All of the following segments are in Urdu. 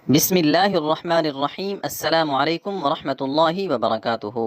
بسم اللہ الرحمن الرحیم۔ السلام علیکم ورحمۃ اللہ وبرکاتہ۔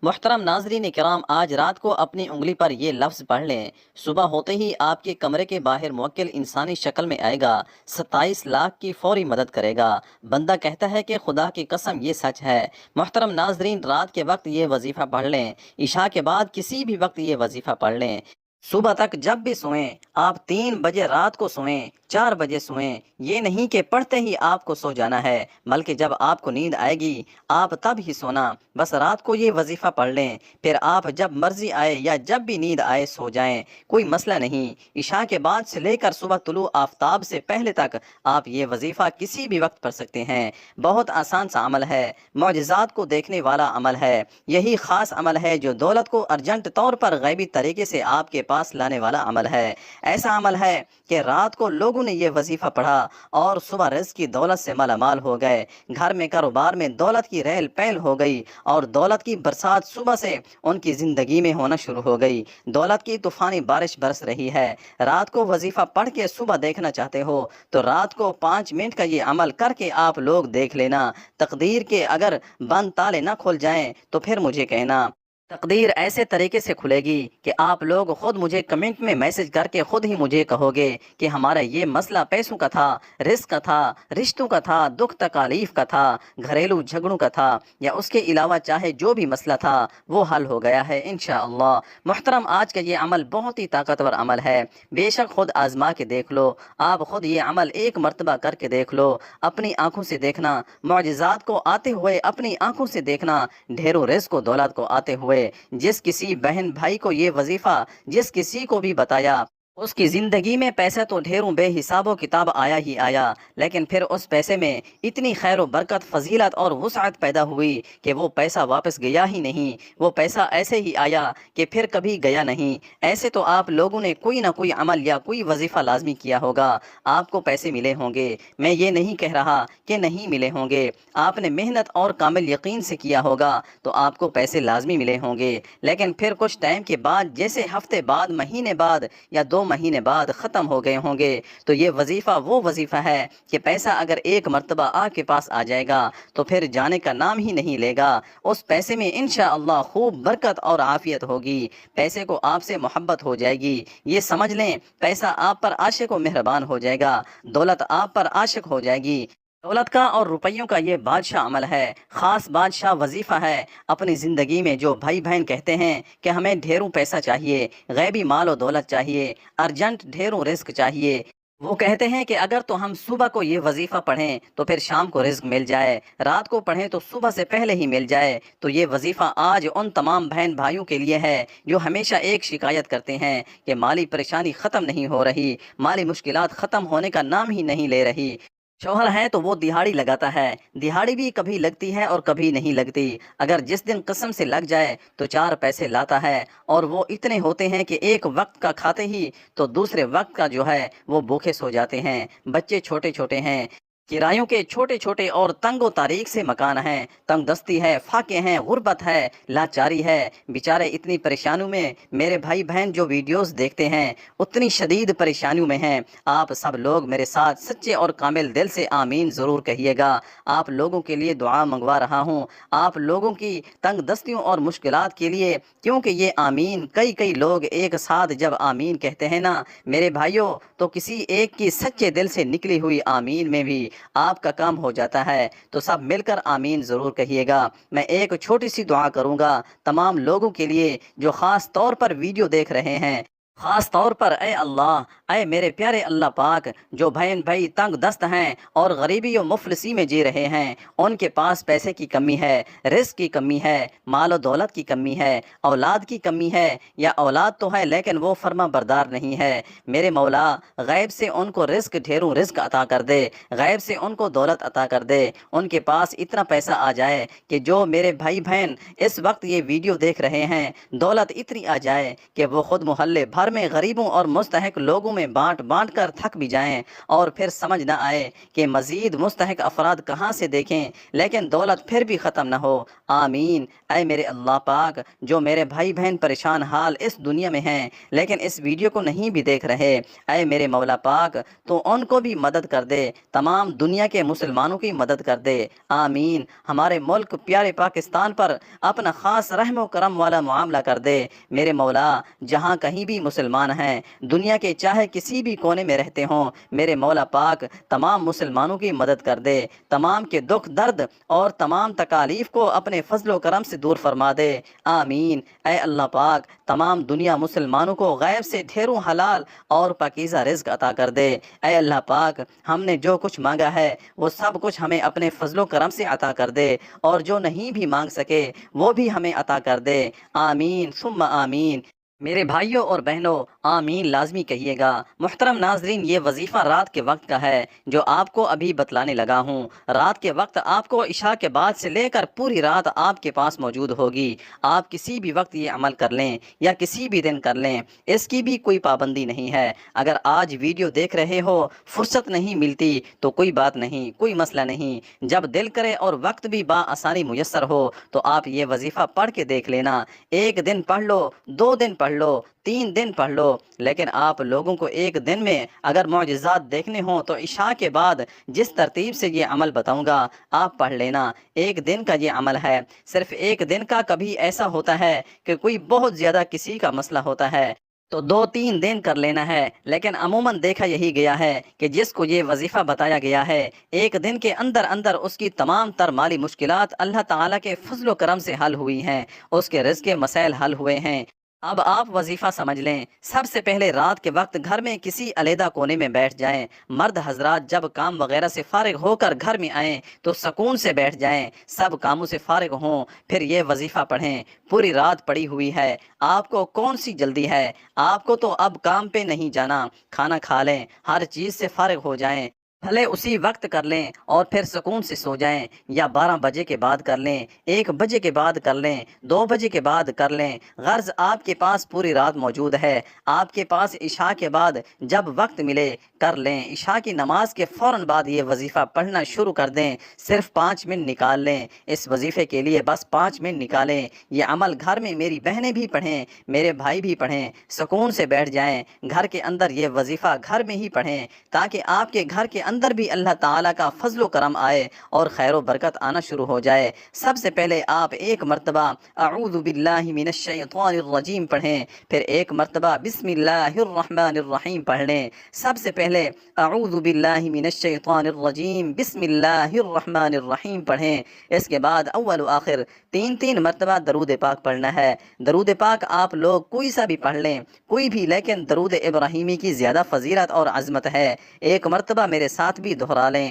محترم ناظرین کرام، آج رات کو اپنی انگلی پر یہ لفظ پڑھ لیں، صبح ہوتے ہی آپ کے کمرے کے باہر موکل انسانی شکل میں آئے گا، 27 لاکھ کی فوری مدد کرے گا۔ بندہ کہتا ہے کہ خدا کی قسم یہ سچ ہے۔ محترم ناظرین، رات کے وقت یہ وظیفہ پڑھ لیں، عشاء کے بعد کسی بھی وقت یہ وظیفہ پڑھ لیں، صبح تک جب بھی سوئیں، آپ 3 بجے رات کو سوئیں، 4 بجے سوئیں، یہ نہیں کہ پڑھتے ہی آپ کو سو جانا ہے، بلکہ جب آپ کو نیند آئے گی آپ تب ہی سونا۔ بس رات کو یہ وظیفہ پڑھ لیں، پھر آپ جب مرضی آئے یا جب بھی نیند آئے سو جائیں، کوئی مسئلہ نہیں۔ عشاء کے بعد سے لے کر صبح طلوع آفتاب سے پہلے تک آپ یہ وظیفہ کسی بھی وقت پڑھ سکتے ہیں۔ بہت آسان سا عمل ہے، معجزات کو دیکھنے والا عمل ہے۔ یہی خاص عمل ہے جو دولت کو ارجنٹ طور پر غیبی طریقے سے آپ کے پاس لانے والا عمل ہے۔ ایسا عمل ہے کہ رات کو لوگوں نے یہ وظیفہ پڑھا اور صبح رزق کی دولت سے مالا مال ہو گئے، گھر میں کاروبار میں دولت کی ریل پیل ہو گئی اور دولت کی برسات صبح سے ان کی زندگی میں ہونا شروع ہو گئی۔ دولت کی طوفانی بارش برس رہی ہے۔ رات کو وظیفہ پڑھ کے صبح دیکھنا چاہتے ہو تو رات کو 5 منٹ کا یہ عمل کر کے آپ لوگ دیکھ لینا۔ تقدیر کے اگر بند تالے نہ کھل جائیں تو پھر مجھے کہنا۔ تقدیر ایسے طریقے سے کھلے گی کہ آپ لوگ خود مجھے کمنٹ میں میسج کر کے خود ہی مجھے کہو گے کہ ہمارا یہ مسئلہ پیسوں کا تھا، رزق کا تھا، رشتوں کا تھا، دکھ تکالیف کا تھا، گھریلو جھگڑوں کا تھا، یا اس کے علاوہ چاہے جو بھی مسئلہ تھا وہ حل ہو گیا ہے انشاءاللہ۔ محترم، آج کا یہ عمل بہت ہی طاقتور عمل ہے، بے شک خود آزما کے دیکھ لو۔ آپ خود یہ عمل ایک مرتبہ کر کے دیکھ لو، اپنی آنکھوں سے دیکھنا، معجزات کو آتے ہوئے اپنی آنکھوں سے دیکھنا، ڈھیروں رزق و دولت کو آتے ہوئے۔ جس کسی بہن بھائی کو یہ وظیفہ جس کسی کو بھی بتایا، اس کی زندگی میں پیسہ تو ڈھیروں بے حساب و کتاب آیا ہی آیا، لیکن پھر اس پیسے میں اتنی خیر و برکت، فضیلت اور وسعت پیدا ہوئی کہ وہ پیسہ واپس گیا ہی نہیں، وہ پیسہ ایسے ہی آیا کہ پھر کبھی گیا نہیں۔ ایسے تو آپ لوگوں نے کوئی نہ کوئی عمل یا کوئی وظیفہ لازمی کیا ہوگا، آپ کو پیسے ملے ہوں گے، میں یہ نہیں کہہ رہا کہ نہیں ملے ہوں گے۔ آپ نے محنت اور کامل یقین سے کیا ہوگا تو آپ کو پیسے لازمی ملے ہوں گے، لیکن پھر کچھ ٹائم کے بعد، جیسے ہفتے بعد، مہینے بعد یا 2 مہینے بعد ختم ہو گئے ہوں گے، تو یہ وظیفہ وہ وظیفہ ہے کہ پیسہ اگر ایک مرتبہ آپ کے پاس آ جائے گا تو پھر جانے کا نام ہی نہیں لے گا۔ اس پیسے میں انشاءاللہ خوب برکت اور عافیت ہوگی، پیسے کو آپ سے محبت ہو جائے گی۔ یہ سمجھ لیں، پیسہ آپ پر عاشق و مہربان ہو جائے گا، دولت آپ پر عاشق ہو جائے گی۔ دولت کا اور روپیوں کا یہ بادشاہ عمل ہے، خاص بادشاہ وظیفہ ہے۔ اپنی زندگی میں جو بھائی بہن کہتے ہیں کہ ہمیں ڈھیروں پیسہ چاہیے، غیبی مال و دولت چاہیے، ارجنٹ ڈھیروں رزق چاہیے، وہ کہتے ہیں کہ اگر تو ہم صبح کو یہ وظیفہ پڑھیں تو پھر شام کو رزق مل جائے، رات کو پڑھیں تو صبح سے پہلے ہی مل جائے۔ تو یہ وظیفہ آج ان تمام بہن بھائیوں کے لیے ہے جو ہمیشہ ایک شکایت کرتے ہیں کہ مالی پریشانی ختم نہیں ہو رہی، مالی مشکلات ختم ہونے کا نام ہی نہیں لے رہی۔ شوہر ہے تو وہ دہاڑی لگاتا ہے، دہاڑی بھی کبھی لگتی ہے اور کبھی نہیں لگتی، اگر جس دن قسم سے لگ جائے تو 4 پیسے لاتا ہے، اور وہ اتنے ہوتے ہیں کہ ایک وقت کا کھاتے ہی تو دوسرے وقت کا جو ہے وہ بھوکے سو جاتے ہیں۔ بچے چھوٹے چھوٹے ہیں، کرایوں کے چھوٹے چھوٹے اور تنگ و تاریک سے مکان ہیں، تنگ دستی ہے، فاقے ہیں، غربت ہے، لاچاری ہے، بیچارے اتنی پریشانیوں میں، میرے بھائی بہن جو ویڈیوز دیکھتے ہیں اتنی شدید پریشانیوں میں ہیں۔ آپ سب لوگ میرے ساتھ سچے اور کامل دل سے آمین ضرور کہیے گا۔ آپ لوگوں کے لیے دعا منگوا رہا ہوں، آپ لوگوں کی تنگ دستیوں اور مشکلات کے لیے، کیونکہ یہ آمین کئی لوگ ایک ساتھ جب آمین کہتے ہیں نا میرے بھائیوں، تو کسی ایک کی سچے دل سے نکلی ہوئی آمین میں بھی آپ کا کام ہو جاتا ہے۔ تو سب مل کر آمین ضرور کہیے گا۔ میں ایک چھوٹی سی دعا کروں گا تمام لوگوں کے لیے جو خاص طور پر ویڈیو دیکھ رہے ہیں، خاص طور پر اے اللہ، اے میرے پیارے اللہ پاک، جو بہن بھائی تنگ دست ہیں اور غریبی و مفلسی میں جی رہے ہیں، ان کے پاس پیسے کی کمی ہے، رزق کی کمی ہے، مال و دولت کی کمی ہے، اولاد کی کمی ہے، یا اولاد تو ہے لیکن وہ فرما بردار نہیں ہے، میرے مولا غیب سے ان کو رزق، ڈھیروں رزق عطا کر دے، غیب سے ان کو دولت عطا کر دے، ان کے پاس اتنا پیسہ آ جائے کہ جو میرے بھائی بہن اس وقت یہ ویڈیو دیکھ رہے ہیں، دولت اتنی آ جائے کہ وہ خود محلے بھر گھر میں غریبوں اور مستحق لوگوں میں بانٹ بانٹ کر تھک بھی جائیں اور پھر سمجھ نہ آئے کہ مزید مستحق افراد کہاں سے دیکھیں، لیکن دولت پھر بھی ختم نہ ہو۔ آمین۔ اے میرے اللہ پاک، جو میرے بھائی بہن پریشان حال اس دنیا میں ہیں لیکن اس ویڈیو کو نہیں بھی دیکھ رہے، اے میرے مولا پاک تو ان کو بھی مدد کر دے، تمام دنیا کے مسلمانوں کی مدد کر دے۔ آمین۔ ہمارے ملک پیارے پاکستان پر اپنا خاص رحم و کرم والا معاملہ کر دے میرے مولا۔ جہاں کہیں بھی مسلمان ہیں، دنیا کے چاہے کسی بھی کونے میں رہتے ہوں، میرے مولا پاک تمام مسلمانوں کی مدد کر دے، تمام کے دکھ درد اور تمام تکالیف کو اپنے فضل و کرم سے دور فرما دے۔ آمین۔ اے اللہ پاک تمام دنیا مسلمانوں کو غیب سے ڈھیروں حلال اور پاکیزہ رزق عطا کر دے۔ اے اللہ پاک ہم نے جو کچھ مانگا ہے وہ سب کچھ ہمیں اپنے فضل و کرم سے عطا کر دے، اور جو نہیں بھی مانگ سکے وہ بھی ہمیں عطا کر دے۔ آمین ثم آمین۔ میرے بھائیوں اور بہنوں آمین لازمی کہیے گا۔ محترم ناظرین، یہ وظیفہ رات کے وقت کا ہے جو آپ کو ابھی بتلانے لگا ہوں۔ رات کے وقت آپ کو عشاء کے بعد سے لے کر پوری رات آپ کے پاس موجود ہوگی۔ آپ کسی بھی وقت یہ عمل کر لیں یا کسی بھی دن کر لیں، اس کی بھی کوئی پابندی نہیں ہے۔ اگر آج ویڈیو دیکھ رہے ہو فرصت نہیں ملتی تو کوئی بات نہیں، کوئی مسئلہ نہیں، جب دل کرے اور وقت بھی بآسانی میسر ہو تو آپ یہ وظیفہ پڑھ کے دیکھ لینا۔ ایک دن پڑھ لو، 2 دن پڑھ لو، 3 دن پڑھ لو، لیکن آپ لوگوں کو ایک دن میں اگر معجزات دیکھنے ہوں تو عشاء کے بعد جس ترتیب سے یہ عمل بتاؤں گا آپ پڑھ لینا۔ ایک دن کا یہ عمل ہے، صرف ایک دن کا۔ کبھی ایسا ہوتا ہے کہ کوئی بہت زیادہ کسی کا مسئلہ ہوتا ہے تو 2-3 دن کر لینا ہے، لیکن عموماً دیکھا یہی گیا ہے کہ جس کو یہ وظیفہ بتایا گیا ہے ایک دن کے اندر اندر اس کی تمام تر مالی مشکلات اللہ تعالیٰ کے فضل و کرم سے حل ہوئی ہیں، اس کے رزق کے مسائل حل ہوئے ہیں۔ اب آپ وظیفہ سمجھ لیں۔ سب سے پہلے رات کے وقت گھر میں کسی علیحدہ کونے میں بیٹھ جائیں۔ مرد حضرات جب کام وغیرہ سے فارغ ہو کر گھر میں آئیں تو سکون سے بیٹھ جائیں، سب کاموں سے فارغ ہوں، پھر یہ وظیفہ پڑھیں۔ پوری رات پڑی ہوئی ہے، آپ کو کون سی جلدی ہے؟ آپ کو تو اب کام پہ نہیں جانا، کھانا کھا لیں، ہر چیز سے فارغ ہو جائیں، بھلے اسی وقت کر لیں اور پھر سکون سے سو جائیں، یا 12 بجے کے بعد کر لیں، 1 بجے کے بعد کر لیں، 2 بجے کے بعد کر لیں، غرض آپ کے پاس پوری رات موجود ہے۔ آپ کے پاس عشاء کے بعد جب وقت ملے کر لیں۔ عشاء کی نماز کے فوراً بعد یہ وظیفہ پڑھنا شروع کر دیں، صرف 5 منٹ نکال لیں اس وظیفے کے لیے، بس 5 منٹ نکالیں۔ یہ عمل گھر میں میری بہنیں بھی پڑھیں، میرے بھائی بھی پڑھیں، سکون سے بیٹھ جائیں، گھر کے اندر یہ وظیفہ گھر میں ہی پڑھیں تاکہ آپ کے گھر کے اندر بھی اللہ تعالیٰ کا فضل و کرم آئے اور خیر و برکت آنا شروع ہو جائے۔ سب سے پہلے آپ ایک مرتبہ اعوذ باللہ من الشیطان الرجیم پڑھیں، پھر ایک مرتبہ بسم اللہ الرحمن الرحیم پڑھ لیں۔ سب سے پہلے اعوذ باللہ من الشیطان الرجیم بسم اللہ الرحمن الرحیم پڑھیں، اس کے بعد اول و آخر 3 مرتبہ درود پاک پڑھنا ہے۔ درود پاک آپ لوگ کوئی سا بھی پڑھ لیں، کوئی بھی، لیکن درود ابراہیمی کی زیادہ فضیلت اور عظمت ہے۔ ایک مرتبہ میرے ساتھ بھی دہرا لیں۔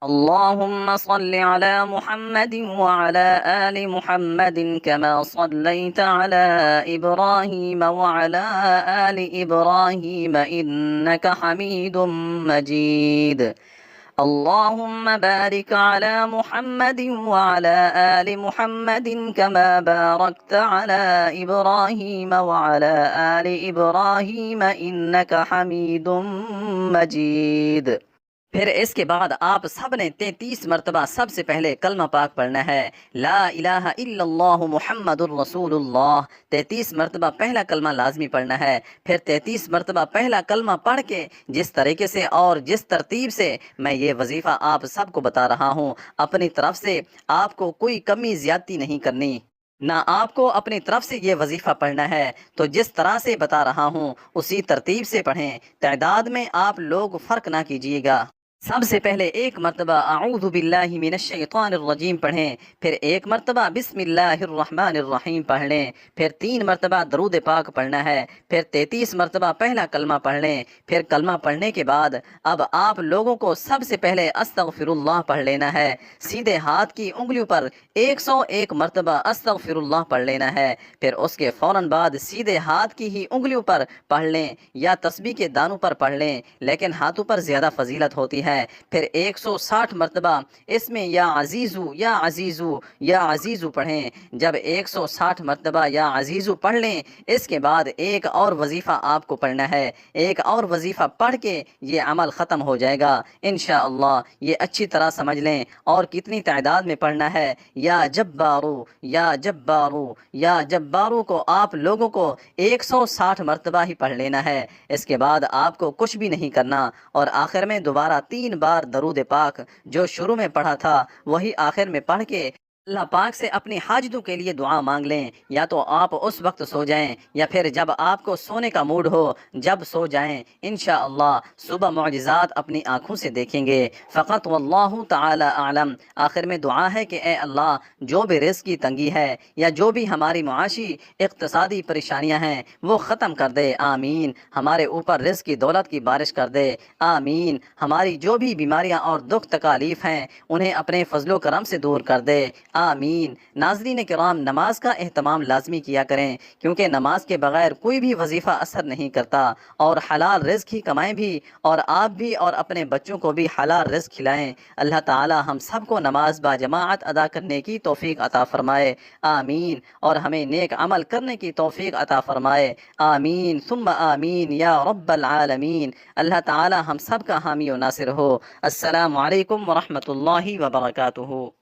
اللهم صل على محمد وعلى آل محمد كما صليت على إبراهيم وعلى آل إبراهيم إنك حميد مجيد اللهم بارك على محمد وعلى آل محمد كما باركت على إبراهيم وعلى آل إبراهيم إنك حميد مجيد۔ پھر اس کے بعد آپ سب نے 33 مرتبہ سب سے پہلے کلمہ پاک پڑھنا ہے، لا الہ الا اللہ محمد الرسول اللہ۔ 33 مرتبہ پہلا کلمہ لازمی پڑھنا ہے، پھر 33 مرتبہ پہلا کلمہ پڑھ کے جس طریقے سے اور جس ترتیب سے میں یہ وظیفہ آپ سب کو بتا رہا ہوں، اپنی طرف سے آپ کو کوئی کمی زیادتی نہیں کرنی، نہ آپ کو اپنی طرف سے یہ وظیفہ پڑھنا ہے، تو جس طرح سے بتا رہا ہوں اسی ترتیب سے پڑھیں، تعداد میں آپ لوگ فرق نہ کیجیے گا۔ سب سے پہلے ایک مرتبہ اعوذ باللہ من الشیطان الرجیم پڑھیں، پھر ایک مرتبہ بسم اللہ الرحمن الرحیم پڑھ لیں، پھر 3 مرتبہ درود پاک پڑھنا ہے، پھر 33 مرتبہ پہلا کلمہ پڑھ لیں۔ پھر کلمہ پڑھنے کے بعد اب آپ لوگوں کو سب سے پہلے استغفر اللہ پڑھ لینا ہے، سیدھے ہاتھ کی انگلیوں پر 101 مرتبہ استغفر اللہ پڑھ لینا ہے، پھر اس کے فوراً بعد سیدھے ہاتھ کی ہی انگلیوں پر پڑھ لیں یا تسبیح کے دانوں پر پڑھ لیں، لیکن ہاتھوں پر زیادہ فضیلت ہوتی ہے۔ ہے، پھر 160 مرتبہ اس میں یا عزیزو یا عزیزو یا عزیزو پڑھیں۔ جب 160 مرتبہ یا عزیزو پڑھ لیں، اس کے بعد ایک اور وظیفہ آپ کو پڑھنا ہے، ایک اور وظیفہ پڑھ کے یہ عمل ختم ہو جائے گا انشاءاللہ۔ یہ اچھی طرح سمجھ لیں۔ اور کتنی تعداد میں پڑھنا ہے؟ یا جبارو یا جبارو یا جبارو کو آپ لوگوں کو 160 مرتبہ ہی پڑھ لینا ہے۔ اس کے بعد آپ کو کچھ بھی نہیں کرنا، اور آخر میں دوبارہ 3 بار درود پاک جو شروع میں پڑھا تھا وہی آخر میں پڑھ کے اللہ پاک سے اپنی حاجتوں کے لیے دعا مانگ لیں۔ یا تو آپ اس وقت سو جائیں، یا پھر جب آپ کو سونے کا موڈ ہو جب سو جائیں، انشاءاللہ صبح معجزات اپنی آنکھوں سے دیکھیں گے۔ فقط واللہ تعالی اعلم۔ آخر میں دعا ہے کہ اے اللہ، جو بھی رزق کی تنگی ہے یا جو بھی ہماری معاشی اقتصادی پریشانیاں ہیں وہ ختم کر دے، آمین۔ ہمارے اوپر رزق کی دولت کی بارش کر دے، آمین۔ ہماری جو بھی بیماریاں اور دکھ تکالیف ہیں انہیں اپنے فضل و کرم سے دور کر دے، آمین۔ ناظرین کرام، نماز کا اہتمام لازمی کیا کریں، کیونکہ نماز کے بغیر کوئی بھی وظیفہ اثر نہیں کرتا، اور حلال رزق ہی کمائیں بھی، اور آپ بھی اور اپنے بچوں کو بھی حلال رزق کھلائیں۔ اللہ تعالی ہم سب کو نماز با جماعت ادا کرنے کی توفیق عطا فرمائے، آمین، اور ہمیں نیک عمل کرنے کی توفیق عطا فرمائے، آمین ثم آمین یا رب العالمین۔ اللہ تعالی ہم سب کا حامی و ناصر ہو۔ السلام علیکم ورحمۃ اللہ وبرکاتہ۔